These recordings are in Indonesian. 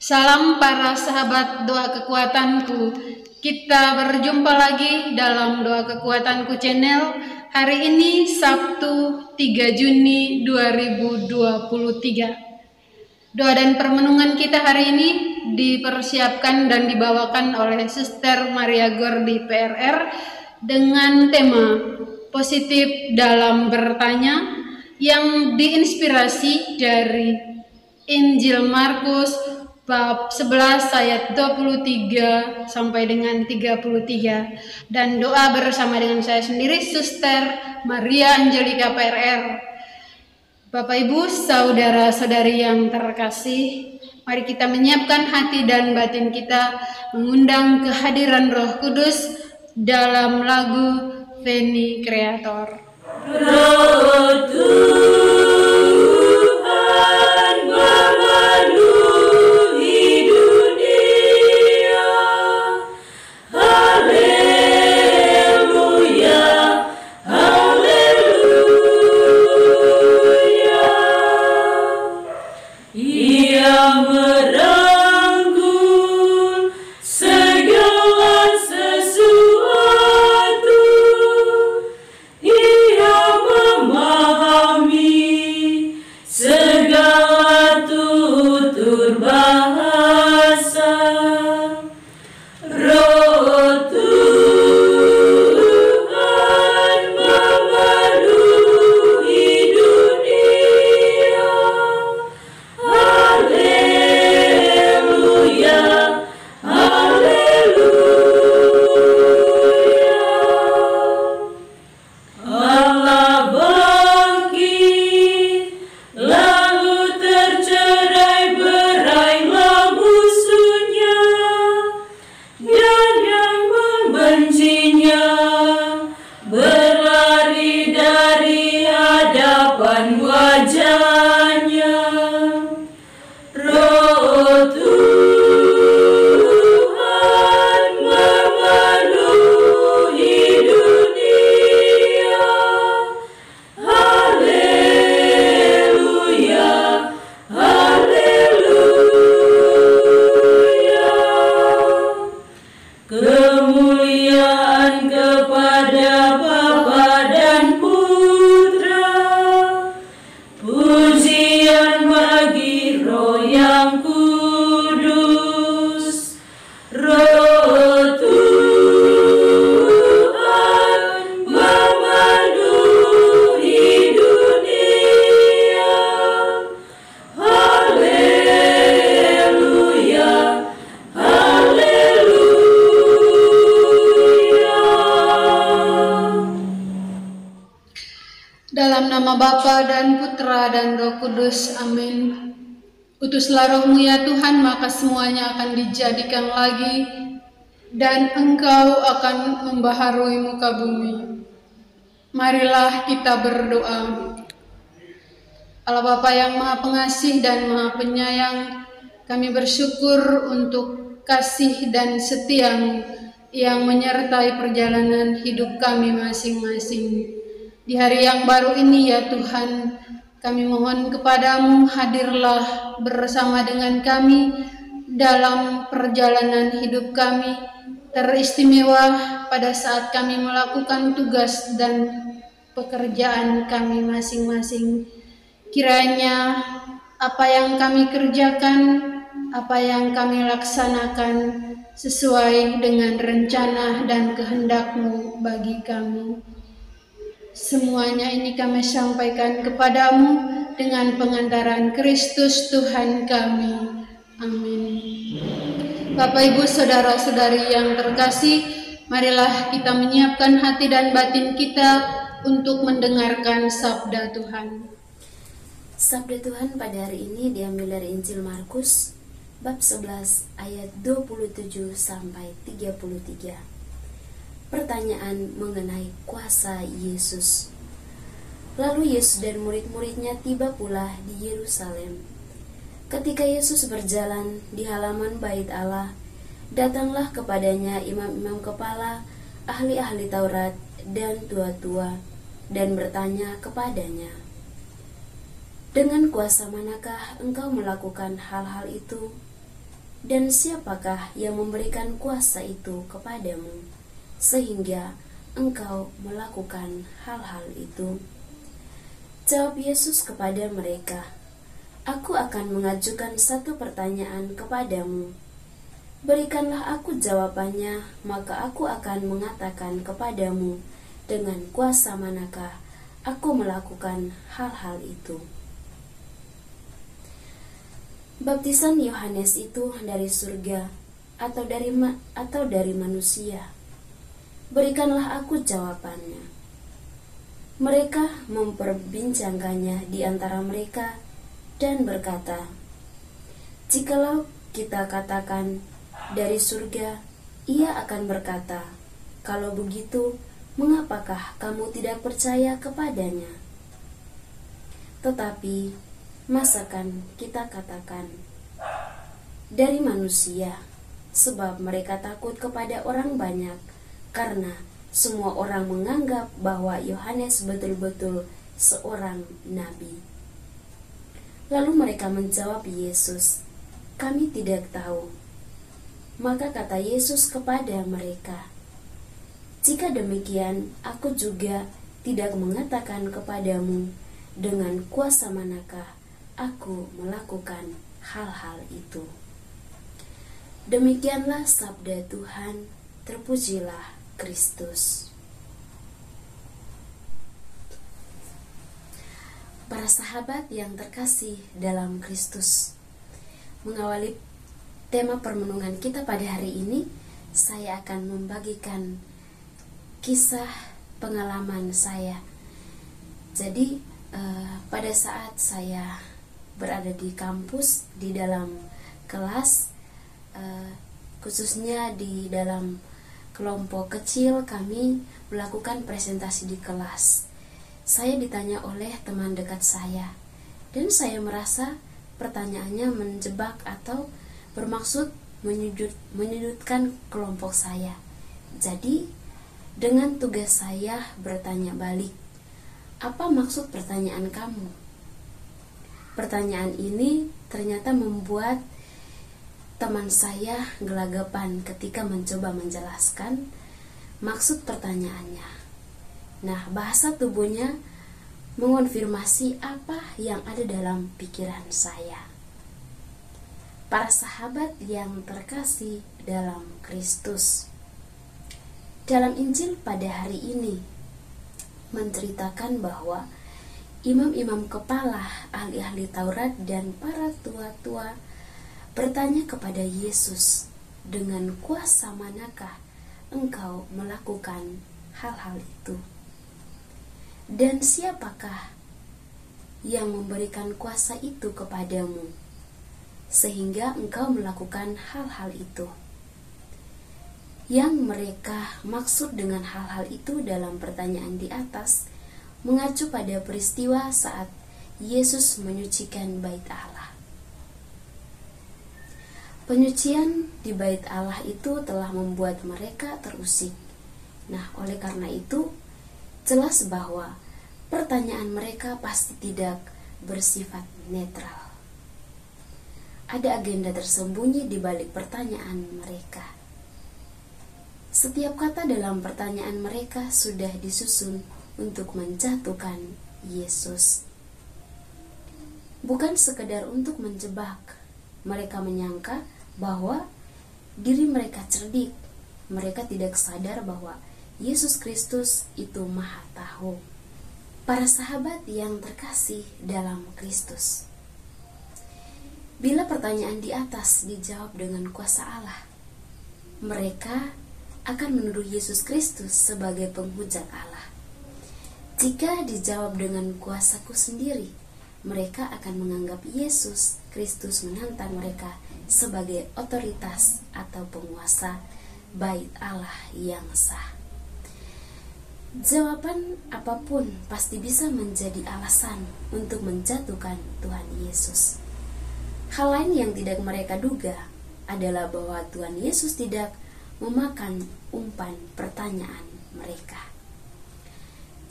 Salam para sahabat doa kekuatanku. Kita berjumpa lagi dalam doa kekuatanku channel. Hari ini Sabtu 3 Juni 2023. Doa dan permenungan kita hari ini dipersiapkan dan dibawakan oleh Suster Maria Gordi PRR dengan tema positif dalam bertanya yang diinspirasi dari Injil Markus bab 11 ayat 23 sampai dengan 33, dan doa bersama dengan saya sendiri, Suster Maria Angelika PRR. Bapak Ibu, saudara-saudari yang terkasih, mari kita menyiapkan hati dan batin kita mengundang kehadiran Roh Kudus dalam lagu Veni Creator. Roh Tuhan memenuhi dunia, haleluya, haleluya. Ia merangkul segala sesuatu, Ia memahami segala tutur bahasa. Roh Tuhan memenuhi dunia, haleluya, haleluya. Allah bangkit, lalu tercerai-berailah musuhnya, dan yang membencinya berlari dari hadapan wajahnya. Roh Tuhan memenuhi dunia, haleluya, haleluya. Kemuliaan kepada Bapa dan Putra, pujian bagi Roh yang kudus. Roh Tuhan memenuhi dunia, haleluya, haleluya. Dalam nama Bapa dan Putra dan Roh Kudus, amin. Utuslah Roh-Mu ya Tuhan, maka semuanya akan dijadikan lagi, dan Engkau akan membaharui muka bumi. Marilah kita berdoa. Allah Bapa yang Maha Pengasih dan Maha Penyayang, kami bersyukur untuk kasih dan setia-Mu yang menyertai perjalanan hidup kami masing-masing. Di hari yang baru ini ya Tuhan, kami mohon kepadamu, hadirlah bersama dengan kami dalam perjalanan hidup kami, teristimewa pada saat kami melakukan tugas dan pekerjaan kami masing-masing. Kiranya apa yang kami kerjakan, apa yang kami laksanakan sesuai dengan rencana dan kehendak-Mu bagi kami. Semuanya ini kami sampaikan kepadamu dengan pengantaran Kristus Tuhan kami. Amin. Bapak Ibu saudara-saudari yang terkasih, marilah kita menyiapkan hati dan batin kita untuk mendengarkan sabda Tuhan. Sabda Tuhan pada hari ini diambil dari Injil Markus bab 11 ayat 27 sampai 33. Pertanyaan mengenai kuasa Yesus. Lalu Yesus dan murid-muridnya tiba pula di Yerusalem. Ketika Yesus berjalan di halaman bait Allah, datanglah kepadanya imam-imam kepala, ahli-ahli Taurat dan tua-tua, dan bertanya kepadanya, "Dengan kuasa manakah engkau melakukan hal-hal itu? Dan siapakah yang memberikan kuasa itu kepadamu, sehingga engkau melakukan hal-hal itu? Jawab Yesus kepada mereka, Aku akan mengajukan satu pertanyaan kepadamu. Berikanlah aku jawabannya, maka aku akan mengatakan kepadamu dengan kuasa manakah aku melakukan hal-hal itu. Baptisan Yohanes itu dari surga atau dari manusia? Berikanlah aku jawabannya. Mereka memperbincangkannya di antara mereka dan berkata, Jikalau kita katakan dari surga, ia akan berkata, Kalau begitu, mengapakah kamu tidak percaya kepadanya? Tetapi masakan kita katakan dari manusia, sebab mereka takut kepada orang banyak, karena semua orang menganggap bahwa Yohanes betul-betul seorang nabi. Lalu mereka menjawab Yesus, Kami tidak tahu. Maka kata Yesus kepada mereka, Jika demikian, aku juga tidak mengatakan kepadamu dengan kuasa manakah aku melakukan hal-hal itu. Demikianlah sabda Tuhan, terpujilah Kristus. Para sahabat yang terkasih dalam Kristus, mengawali tema permenungan kita pada hari ini, saya akan membagikan kisah pengalaman saya. Jadi pada saat saya berada di kampus, di dalam kelas, khususnya di dalam kelompok kecil, kami melakukan presentasi di kelas. Saya ditanya oleh teman dekat saya, dan saya merasa pertanyaannya menjebak atau bermaksud menyudutkan kelompok saya. Jadi dengan tugas saya bertanya balik, apa maksud pertanyaan kamu? Pertanyaan ini ternyata membuat teman saya gelagapan ketika mencoba menjelaskan maksud pertanyaannya. Nah, bahasa tubuhnya mengonfirmasi apa yang ada dalam pikiran saya. Para sahabat yang terkasih dalam Kristus, dalam Injil pada hari ini menceritakan bahwa imam-imam kepala, ahli-ahli Taurat, dan para tua-tua bertanya kepada Yesus, dengan kuasa manakah engkau melakukan hal-hal itu? Dan siapakah yang memberikan kuasa itu kepadamu, sehingga engkau melakukan hal-hal itu? Yang mereka maksud dengan hal-hal itu dalam pertanyaan di atas mengacu pada peristiwa saat Yesus menyucikan bait Allah. Penyucian di bait Allah itu telah membuat mereka terusik. Nah, oleh karena itu, jelas bahwa pertanyaan mereka pasti tidak bersifat netral. Ada agenda tersembunyi di balik pertanyaan mereka. Setiap kata dalam pertanyaan mereka sudah disusun untuk menjatuhkan Yesus. Bukan sekedar untuk menjebak. Mereka menyangka bahwa diri mereka cerdik. Mereka tidak sadar bahwa Yesus Kristus itu Maha Tahu. Para sahabat yang terkasih dalam Kristus, bila pertanyaan di atas dijawab dengan kuasa Allah, mereka akan menuduh Yesus Kristus sebagai penghujat Allah. Jika dijawab dengan kuasaku sendiri, mereka akan menganggap Yesus Kristus menantang mereka sebagai otoritas atau penguasa bait Allah yang sah. Jawaban apapun pasti bisa menjadi alasan untuk menjatuhkan Tuhan Yesus. Hal lain yang tidak mereka duga adalah bahwa Tuhan Yesus tidak memakan umpan pertanyaan mereka.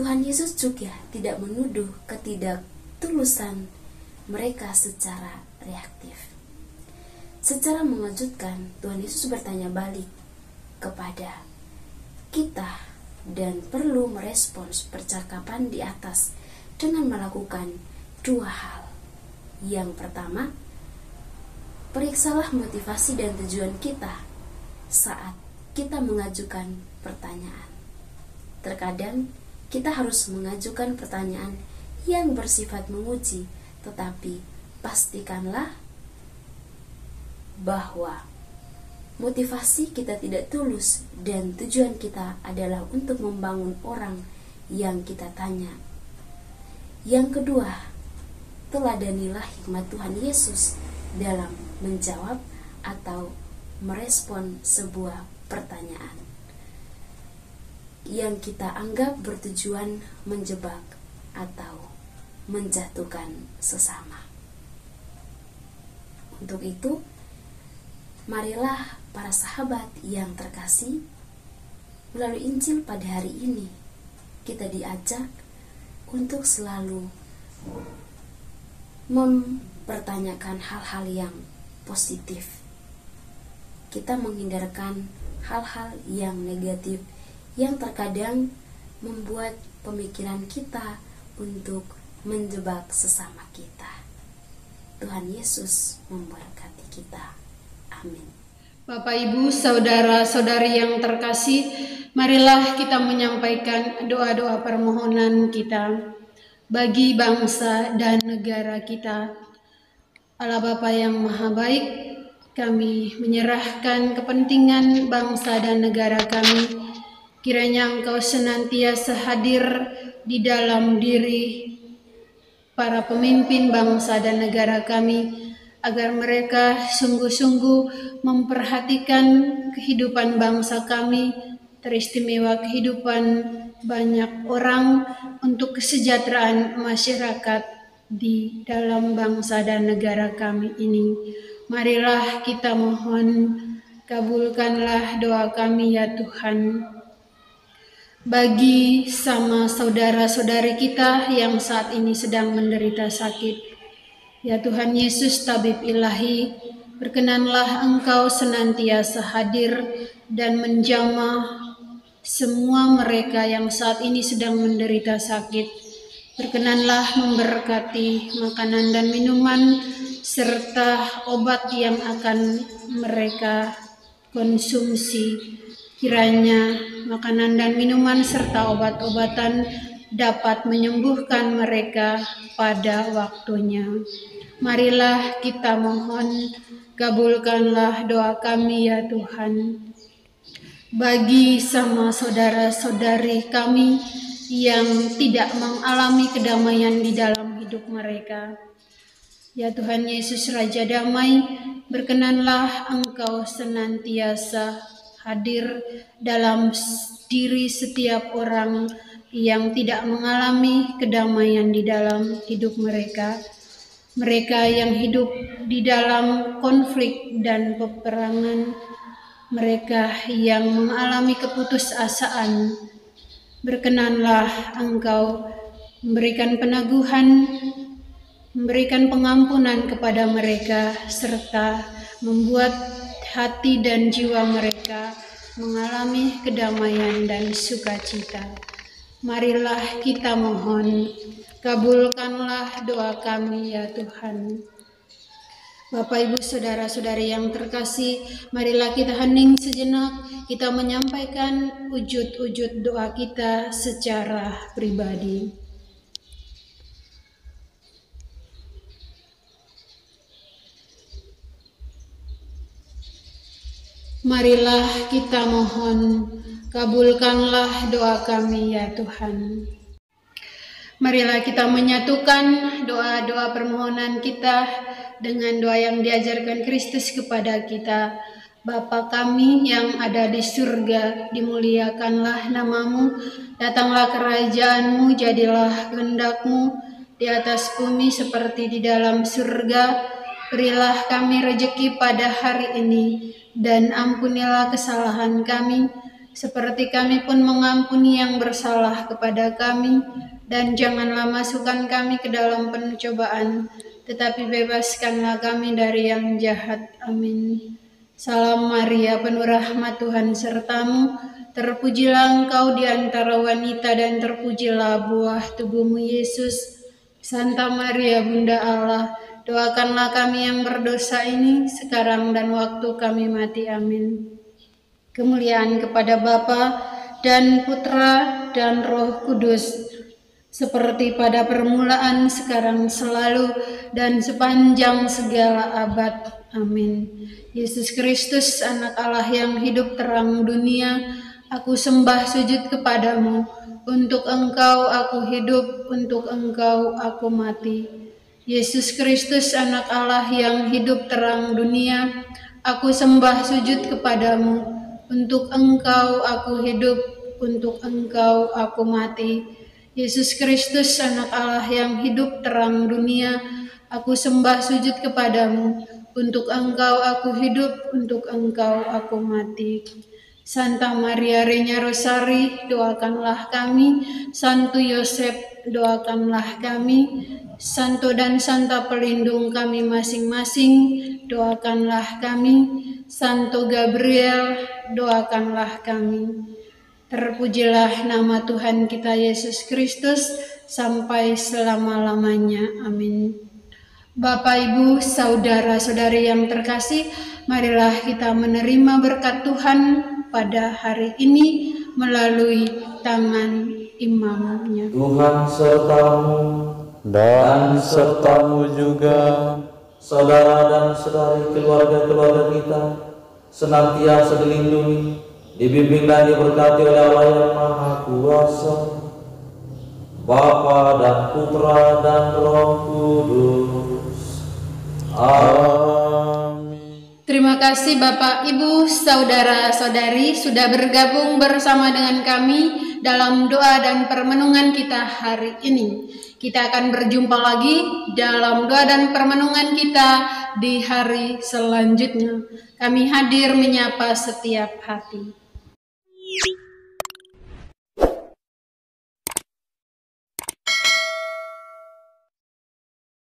Tuhan Yesus juga tidak menuduh ketidaktulusan mereka secara reaktif. Secara mengejutkan, Tuhan Yesus bertanya balik kepada kita dan perlu merespons percakapan di atas dengan melakukan dua hal. Yang pertama, periksalah motivasi dan tujuan kita saat kita mengajukan pertanyaan. Terkadang kita harus mengajukan pertanyaan yang bersifat menguji, tetapi pastikanlah bahwa motivasi kita tidak tulus dan tujuan kita adalah untuk membangun orang yang kita tanya. Yang kedua, teladanilah hikmat Tuhan Yesus dalam menjawab atau merespon sebuah pertanyaan yang kita anggap bertujuan menjebak atau menjatuhkan sesama. Untuk itu, marilah para sahabat yang terkasih, melalui Injil pada hari ini kita diajak untuk selalu mempertanyakan hal-hal yang positif. Kita menghindarkan hal-hal yang negatif yang terkadang membuat pemikiran kita untuk menjebak sesama kita. Tuhan Yesus memberkati kita. Amin. Bapak, Ibu, saudara-saudari yang terkasih, marilah kita menyampaikan doa-doa permohonan kita bagi bangsa dan negara kita. Allah Bapa yang Maha Baik, kami menyerahkan kepentingan bangsa dan negara kami. Kiranya Engkau senantiasa hadir di dalam diri para pemimpin bangsa dan negara kami, agar mereka sungguh-sungguh memperhatikan kehidupan bangsa kami, teristimewa kehidupan banyak orang untuk kesejahteraan masyarakat di dalam bangsa dan negara kami ini. Marilah kita mohon, kabulkanlah doa kami ya Tuhan. Bagi sama saudara-saudari kita yang saat ini sedang menderita sakit, ya Tuhan Yesus tabib ilahi, berkenanlah Engkau senantiasa hadir dan menjamah semua mereka yang saat ini sedang menderita sakit. Berkenanlah memberkati makanan dan minuman serta obat yang akan mereka konsumsi. Kiranya makanan dan minuman serta obat-obatan dapat menyembuhkan mereka pada waktunya. Marilah kita mohon, kabulkanlah doa kami ya Tuhan. Bagi sama saudara-saudari kami yang tidak mengalami kedamaian di dalam hidup mereka, ya Tuhan Yesus Raja Damai, berkenanlah Engkau senantiasa hadir dalam diri setiap orang yang tidak mengalami kedamaian di dalam hidup mereka. Mereka yang hidup di dalam konflik dan peperangan, mereka yang mengalami keputusasaan, berkenanlah Engkau memberikan peneguhan, memberikan pengampunan kepada mereka, serta membuat hati dan jiwa mereka mengalami kedamaian dan sukacita. Marilah kita mohon, kabulkanlah doa kami ya Tuhan. Bapak, Ibu, saudara-saudari yang terkasih, marilah kita hening sejenak, kita menyampaikan wujud-wujud doa kita secara pribadi. Marilah kita mohon, kabulkanlah doa kami ya Tuhan. Marilah kita menyatukan doa-doa permohonan kita dengan doa yang diajarkan Kristus kepada kita. Bapa kami yang ada di surga, dimuliakanlah namamu, datanglah kerajaan-Mu, jadilah kehendak-Mu di atas bumi seperti di dalam surga. Berilah kami rejeki pada hari ini, dan ampunilah kesalahan kami, seperti kami pun mengampuni yang bersalah kepada kami. Dan janganlah masukkan kami ke dalam pencobaan, tetapi bebaskanlah kami dari yang jahat. Amin. Salam Maria, penuh rahmat, Tuhan sertamu. Terpujilah engkau di antara wanita dan terpujilah buah tubuhmu Yesus. Santa Maria, Bunda Allah, doakanlah kami yang berdosa ini sekarang dan waktu kami mati. Amin. Kemuliaan kepada Bapa dan Putra dan Roh Kudus, seperti pada permulaan, sekarang, selalu, dan sepanjang segala abad. Amin. Yesus Kristus, Anak Allah yang hidup terang dunia, aku sembah sujud kepadamu. Untuk Engkau aku hidup, untuk Engkau aku mati. Yesus Kristus, Anak Allah yang hidup terang dunia, aku sembah sujud kepadamu. Untuk Engkau aku hidup, untuk Engkau aku mati. Yesus Kristus, Anak Allah yang hidup terang dunia, aku sembah sujud kepadamu. Untuk Engkau aku hidup, untuk Engkau aku mati. Santa Maria Regna Rosari, doakanlah kami. Santo Yosef, doakanlah kami. Santo dan Santa pelindung kami masing-masing, doakanlah kami. Santo Gabriel, doakanlah kami. Terpujilah nama Tuhan kita Yesus Kristus sampai selama-lamanya. Amin. Bapak, Ibu, saudara-saudari yang terkasih, marilah kita menerima berkat Tuhan pada hari ini melalui tangan imamnya. Tuhan sertamu dan sertamu juga. Saudara dan saudari keluarga-keluarga kita senantiasa dilindungi, dibimbing dan diberkati oleh Allah yang Maha Kuasa, Bapa dan Putra dan Roh Kudus. Amin. Terima kasih Bapak, Ibu, saudara-saudari sudah bergabung bersama dengan kami dalam doa dan permenungan kita hari ini. Kita akan berjumpa lagi dalam doa dan permenungan kita di hari selanjutnya. Kami hadir menyapa setiap hati.